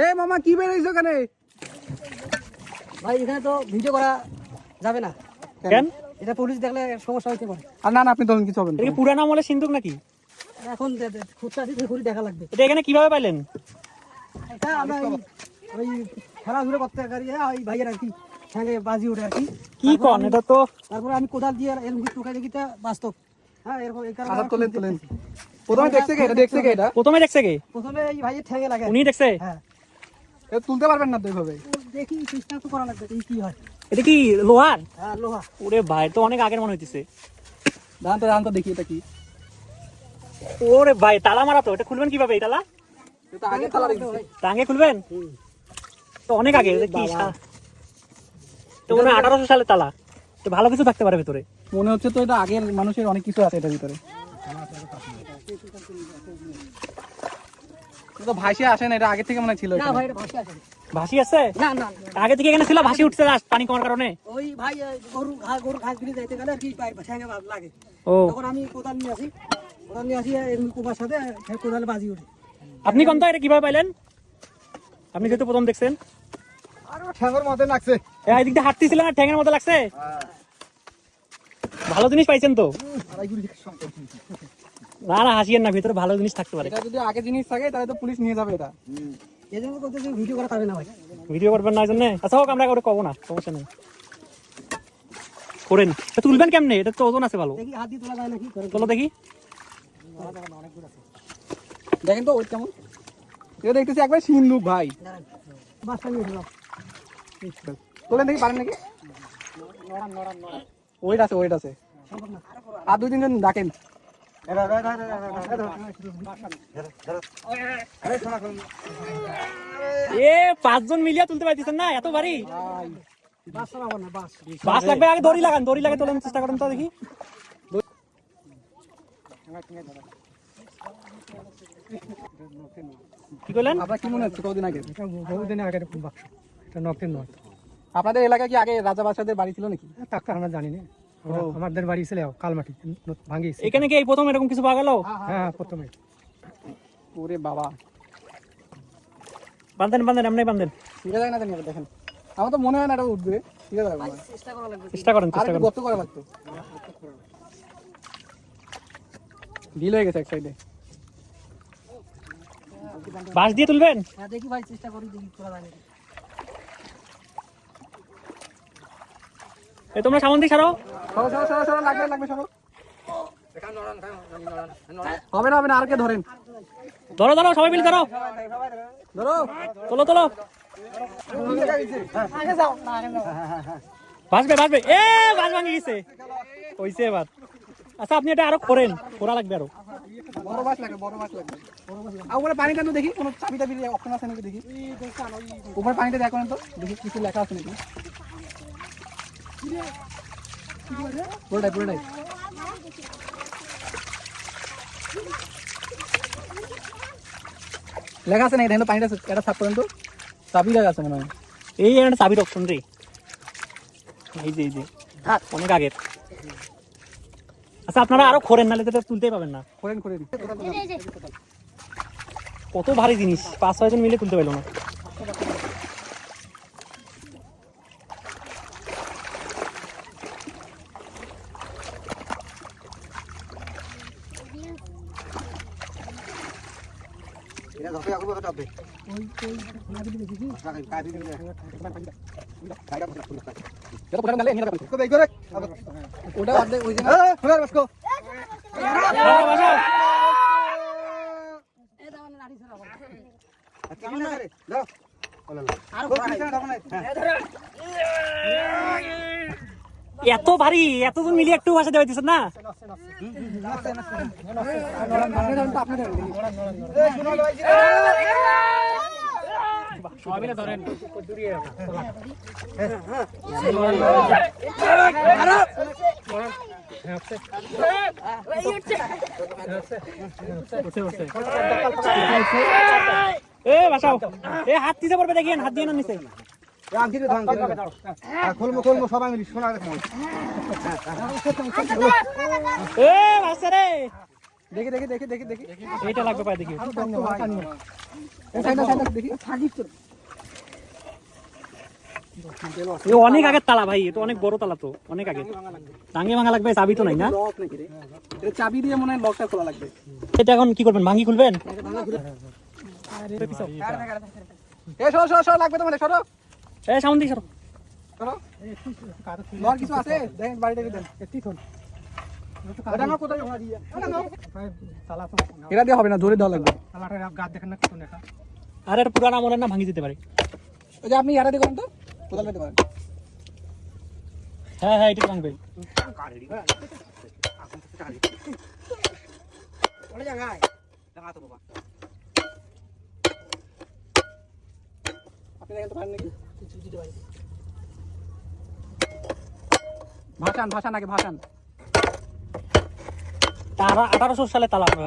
এ মামা কি বেরিয়েছো এখানে? ভাই এখানে তো ভিডিও করা যাবে না। কেন? এটা পুলিশ দেখলে সমস্যা হইতে পারে। আর না না আপনি ধরুন কিছু হবে না। এটা কি পুরানো আমলের সিন্ধুক নাকি? এখন খুঁজতে আসি ঘুরে দেখা লাগবে। এটা এখানে কিভাবে পাইলেন? এটা আমরা ওই খেলাধুলা করতে পারি ওই ভাইয়ের আর কি সঙ্গে বাজি ওঠে আর কি। কি কন এটা তো? তারপরে আমি কোদাল দিয়ে এরকম টুকাই দেখিটা বাস্তব। হ্যাঁ এরকম এই কারণে আচ্ছা তোলেন। প্রথমে দেখছে কে? এটা দেখছে কে এটা? প্রথমে দেখছে কে? প্রথমে এই ভাইয়ের ঠ্যাঙে লাগে। উনি দেখছে? হ্যাঁ এটা তুলতে পারবেন না তো এইভাবে। দেখি চেষ্টা তো করা লাগবে কি হয়। এটা কি লোহার? হ্যাঁ লোহা। ওরে ভাই তো অনেক আগের মনে হইতেছে। দাঁড়ান তো দেখি এটা কি। ওরে ভাই তালা মারা তো, এটা খুলবেন কিভাবে এই তালা? এটা আগে তালা রেখেছে। টাঙ্গে খুলবেন? তো অনেক আগে এটা কি তো মনে হয় 1800 সালে তালা। তো ভালো কিছু থাকতে পারে ভিতরে। মনে হচ্ছে তো এটা আগের মানুষের অনেক কিছু আছে এটার ভিতরে। তো ভাসি আসে না, এটা আগে থেকে মনে ছিল। না ভাই এটা ভাসি আসে। ভাসি আছে? না না আগে থেকে এখানে ছিল, ভাসি উঠছে লাস্ট পানি কমার কারণে। ওই ভাই গরু ঘাস গিয়ে যাইতে গেলে আর কি ঠ্যাঙে লাগে। ও তখন আমি কোদাল নিয়ে আসি এমনি কুমার সাথে কোদালে বাজি উঠে। আপনি কোন তো এটা কিভাবে পাইলেন? আপনি যেহেতু প্রথম দেখছেন। আর ঠ্যাঙ্গের মধ্যে লাগছে। এই দিক দিয়ে হাঁটতেছিলেন আর ঠ্যাঙের মতো লাগছে। ভালো জিনিস পাইছেন তো? না না হাসিয়েন না, ভিতরে ভালো জিনিস থাকতে পারে। এটা যদি আগে জিনিস থাকে তাহলে তো পুলিশ নিয়ে যাবে এটা। এই জন্য বলতে ভিডিও করা যাবে না ভাই। ভিডিও করবেন না এই জন্য? আচ্ছা হোক, আমরা ওটা কব না, সমস্যা নেই, করেন। এটা তুলবেন কেমনে? এটা তো ওজন আছে ভালো। দেখি হাত দিয়ে তোলা যায় নাকি? চলো দেখি। দেখেন তো ওই কেমন। এটা দেখতেছি একবার সিন্ধুক ভাই। বাসটা নিয়ে দিলাম। তোলেন দেখি পারেন নাকি? ওয়েট আছে। আর 2-3 জন ডাকেন। এ 5 জন মিলিয়া তুলতে পারতেছেন না, এত ভারী। বাস চালাবো না বাস। বাস লাগবে, আগে দড়ি লাগান, দড়ি লাগে তোলার চেষ্টা করেন তো দেখি। কি কইলেন? আপনার কি মনে হচ্ছে কতদিন আগে? বহুদিন আগের বাক্স। এটা নকের নয়। আপনাদের এলাকায় কি আগে রাজা বাদশাদের বাড়ি ছিল নাকি? তাকে আমরা জানি না। আমাদের বাড়ি ছিল কালমাটি ভাঙ্গিয়েছে। এখানে কি এই প্রথম এরকম কিছু পাওয়া গেল? হ্যাঁ প্রথমে। ওরে বাবা, বান্ধেন এমনি বান্ধেন। ঠিক যায় না জানি। দেখেন আমার তো মনে হয় না এটা উঠবে। ঠিক আছে চেষ্টা করেন আর একটু গর্ত করা লাগতো। ঢিল হয়ে গেছে এক সাইডে। বাঁশ দিয়ে তুলবেন? হ্যাঁ দেখি ভাই চেষ্টা করি দেখি তোলা যায় নাকি। এই তোমরা সামন দিয়ে ছাড়ো। সরো লাগবে সরো। হবে না আর কে ধরেন। ধরো সবাই মিলে ধরো। তোলো। বাঁচবে এ বাঁশ ভাঙে গেছে হইছে এবার। আচ্ছা আপনি এটা আরো করা লাগবে আরো। বড় মাছ লাগবে। আর উপরে পানিটা তো দেখি কোনো চাবি অপশন আছে নাকি দেখি। উপরে পানিটা দেখো তো দেখি কিছু লেখা আছে নাকি। পুরোটাই লেখা আছে নাকি? দেখেন তো পানিটা এটা সাফ করেন তো। চাবি লেখা আছে মনে হয়। এই একটা চাবির অপশন রে। এই যে অনেক আগের। আচ্ছা আপনারা আরো খোরেন, নাহলে তো তুলতেই পাবেন না। করেন কত ভারী জিনিস, 5-6 জন মিলে তুলতে পারলো না। ওটা অর্ধেক ওই যে এত ভারী, এতজন মিলিয়ে একটু ভাষা দেওয়া দিচ্ছেন না। সবাই মিলে ধরেন। এ বাসাও, এ হাত দিতে পারবে দেখেন, হাত দিয়ে না নিচে। সবাই মিলি শোনা এ বাচ্চা রে দেখি দেখি দেখি দেখি দেখি এইটা লাগবে পায় দেখি এই সাইডটা দেখি এ অনেক আগের তালা ভাই, এটা অনেক বড় তালা তো, অনেক আগে। টাঙ্গে ভাঙা লাগবে, চাবি তো নাই না? লক নাকি রে? এটা চাবি দিয়ে মনে হয় লকটা খোলা লাগবে। এটা এখন কি করবেন, ভাঙি খুলবেন? এই সরো সরো সরো, লাগবে তোমার, সরো এই সামনে দিকে সরো। সরো। লক কিছু আছে দেখেন, বাড়িতে দেন একটি খোল। এটা না কোথায় ওনা দিয়া, তালা তো এটা দিয়ে হবে না, জোরে দেওয়া লাগবে। তালাটা গাছ দেখেন না কত লেখা। আর এটা পুরানা আমলের না, ভাঙি যেতে পারে। ওই যে আপনি ইয়ারা দিয়ে করেন তো, কোদাল দিতে পারেন। হ্যাঁ হ্যাঁ, এটা ভাঙবে। ওই জায়গায় দেখা তো বাবা, আপনি দেখেন তো পারেন নাকি? ভাষান ভাষান আগে ভাষান। তারা 1800 সালে তালা হবে।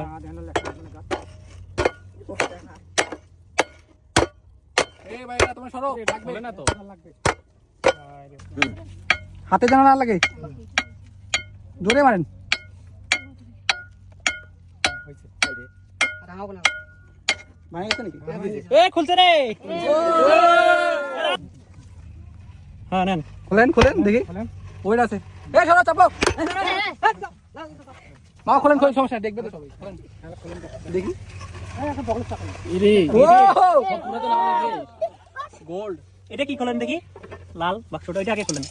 এই ভাই এটা তোমার সরো, লাগবে না তো, হাতে জানা না লাগে, জোরে মারেন। ভাঙে গেছে নাকি? এ খুলছে রে। হ্যাঁ নেন। খোলেন খোলেন দেখি, ওইটা আছে। এই সরো, চাপো মা, খোলেন খোলেন, সমস্যা নেই, দেখবে তো সবাই, খোলেন দেখি। গোল্ড, এটা কি খোলেন দেখি, লাল বাক্সটা, এটা আগে খোলেন।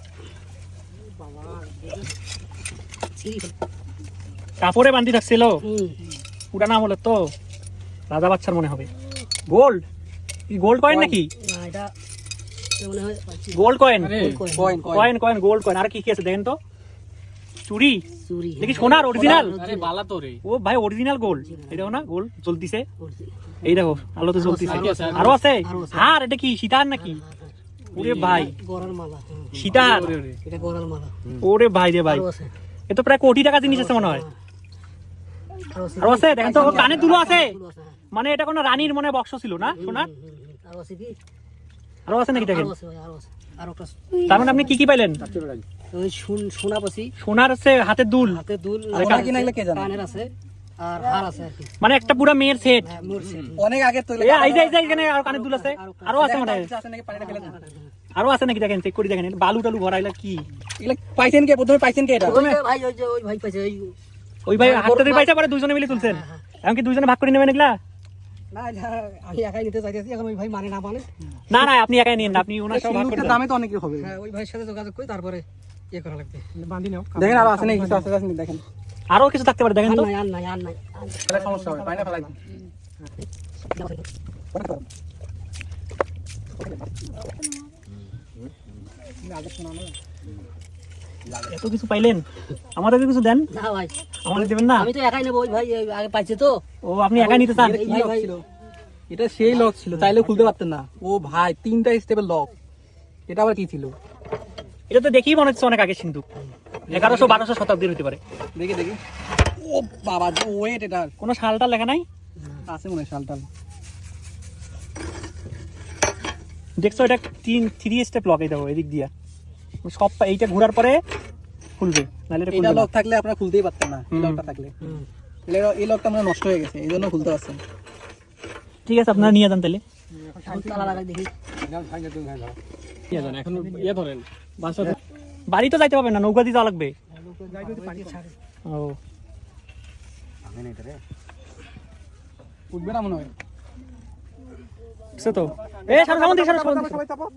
কাপড়ে বান্ধি থাকছিল, পুরানা আমলের তো, রাজা বাচ্চার মনে হবে। গোল্ড, কি গোল্ড কয়েন নাকি? Gold coin, coin coin coin, gold coin. আর কি কি আছে দেখেন তো, চুরি দেখি, সোনার অরিজিনাল। ও ভাই, অরিজিনাল গোল্ড, এটাও না গোল্ড জ্বলতিছে, এই দেখো আলো তো জ্বলতিছে। আরো আছে, আর এটা কি সীতার নাকি? ওরে ভাই, সীতার, ওরে ভাই রে ভাই, এ তো প্রায় কোটি টাকা জিনিস আছে মনে হয়। আরো আছে দেখেন তো, কানের দুলো আছে, মানে এটা কোনো রানীর মনে বক্স ছিল না সোনার? আরো আছে নাকি দেখেন? তার মানে আপনি কি কি পাইলেন? সোনার আছে, হাতের দুল, মানে একটা পুরো মেয়ের সেট। অনেক আগে তো, এই যে এখানে আরো কানের দুল আছে, আরো আছে মনে হয়, আরো আছে নাকি দেখেন, চেক করে দেখেন। বালু টালু ভরাইলা কি? এগুলা পাইছেন কে? প্রথমে পাইছেন কে এটা? ওই ভাই হাতে ধরে পাইছে, পরে দুজনে মিলে তুলছেন। এখন কি দুজনে ভাগ করে নেবেন এগুলা? আমি একাই নিতে চাইতেছি, এখন ওই ভাই মানে না মানে। না না, আপনি একাই নিন না, আপনি ওনার সাথে ভাগ করে দামে তো অনেক হবে। ওই ভাইয়ের সাথে যোগাযোগ করে তারপরে ইয়ে করা লাগবে, বান্ধি নাও। দেখেন আরো আছে নাকি কিছু, আছে আছে দেখেন, আরো কিছু থাকতে পারে দেখেন তো। আর নাই তাহলে সমস্যা হবে, পাই না ফেলাই দিন। এত কিছু পাইলেন, আমাদেরকে কিছু দেন। না ভাই, আমাদের দেবেন না? আমি তো একাই নেবো, ওই ভাই আগে পাইছে তো। ও, আপনি একাই নিতে চান? কি লক ছিল? এটা সেই লক ছিল, চাইলে খুলতে পারতেন না। ও ভাই, 3টা স্টেপের লক, এটা আবার কি ছিল? এটা তো দেখি মনে হচ্ছে অনেক আগে সিন্ধুক, 1100-1200 শতাব্দীর হতে পারে। দেখি দেখি, ও বাবা, ওয়েট, এটা কোনো সালটা লেখা নাই? আছে মনে হয় শালটাল। দেখছো, এটা 3 স্টেপ লক। এই দেখো এদিক দিয়া সব, এইটা ঘোরার পরে খুলবে, নাহলে এটা এটা খুলবে না। লক থাকলে আপনারা খুলতেই পারতেন না, এই লকটা থাকলে। এই লকটা আমরা নষ্ট হয়ে গেছে, এই জন্য খুলতে পারছেন। ঠিক আছে, আপনারা নিয়ে যান তাহলে। তালা লাগাই দেখি। বাড়ি তো যাইতে পারবেন না, নৌকা দিয়ে যাওয়া লাগবে। ও, উঠবে না মনে হয়। সে তো, এ সামনে সামনে দিকে, সামনে সামনে দিকে। সবাই চাপো।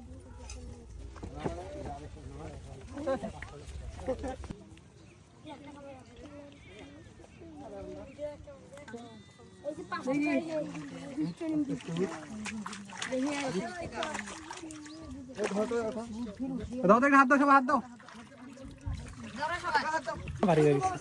দাও দেখে হাত দাও, সবাই হাত দাও। বাড়ি হয়ে গেছে।